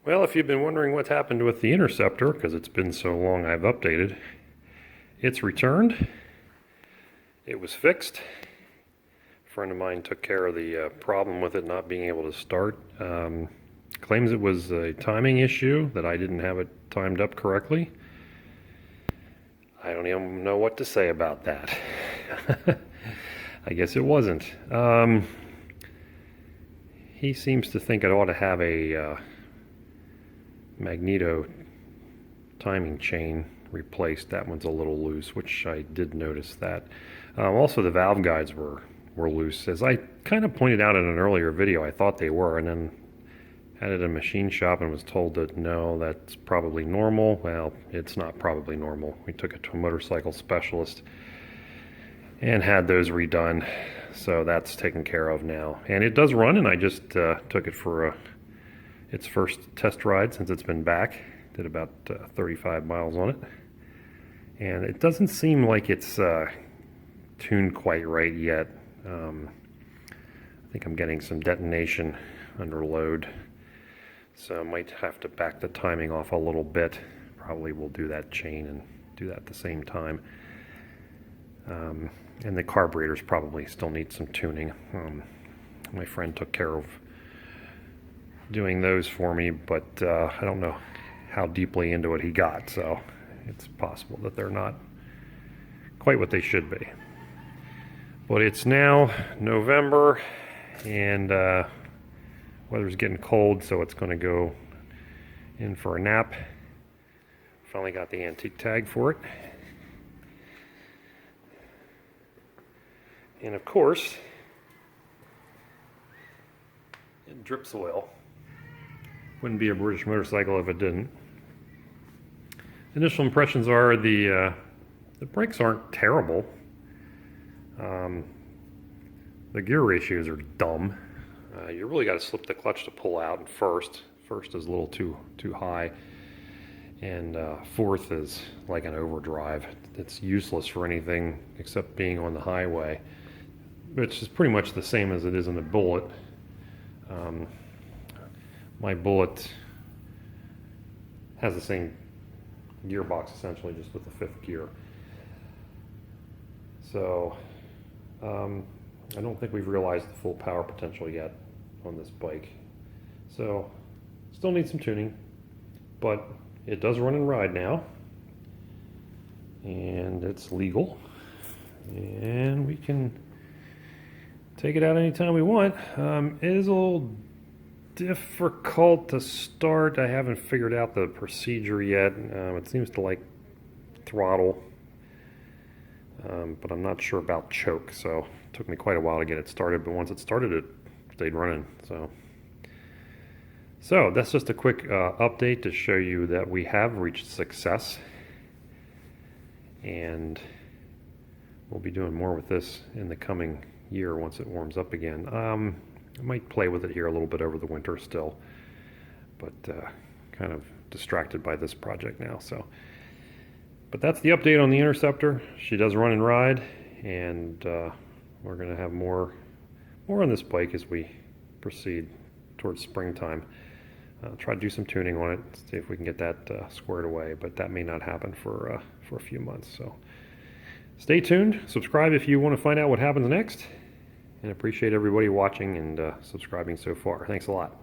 Well, if you've been wondering what happened with the Interceptor, because it's been so long I've updated, it's returned. It was fixed. A friend of mine took care of the problem with it not being able to start. Claims it was a timing issue, that I didn't have it timed up correctly. I don't even know what to say about that. I guess it wasn't. He seems to think it ought to have a magneto timing chain replaced. That one's a little loose, which I did notice that. Also, the valve guides were loose. As I kind of pointed out in an earlier video, I thought they were, and then had it at a machine shop and was told that no, that's probably normal. Well, it's not probably normal. We took it to a motorcycle specialist and had those redone, so that's taken care of now. And it does run, and I just took it for its first test ride since it's been back. Did about 35 miles on it, and it doesn't seem like it's tuned quite right yet. I think I'm getting some detonation under load, so I might have to back the timing off a little bit. Probably will do that chain and do that at the same time. And the carburetors probably still need some tuning. My friend took care of doing those for me, but I don't know how deeply into it he got, so it's possible that they're not quite what they should be. But it's now November, and weather's getting cold, so it's going to go in for a nap. Finally got the antique tag for it. And of course, it drips oil. Wouldn't be a British motorcycle if it didn't. Initial impressions are the brakes aren't terrible. The gear ratios are dumb. You really got to slip the clutch to pull out in first. First is a little too high, and fourth is like an overdrive. It's useless for anything except being on the highway, which is pretty much the same as it is in the Bullet. My Bullet has the same gearbox essentially, just with the fifth gear. So I don't think we've realized the full power potential yet on this bike. So still needs some tuning, but it does run and ride now, and it's legal, and we can take it out anytime we want. It is a little difficult to start. I haven't figured out the procedure yet. It seems to like throttle, but I'm not sure about choke, so it took me quite a while to get it started, but once it started, it stayed running. So that's just a quick update to show you that we have reached success, and we'll be doing more with this in the coming year once it warms up again. I might play with it here a little bit over the winter still, but kind of distracted by this project now. But that's the update on the Interceptor. She does run and ride, and we're going to have more on this bike as we proceed towards springtime. Try to do some tuning on it, see if we can get that squared away, but that may not happen for a few months. So stay tuned, subscribe if you want to find out what happens next, and appreciate everybody watching and subscribing so far. Thanks a lot.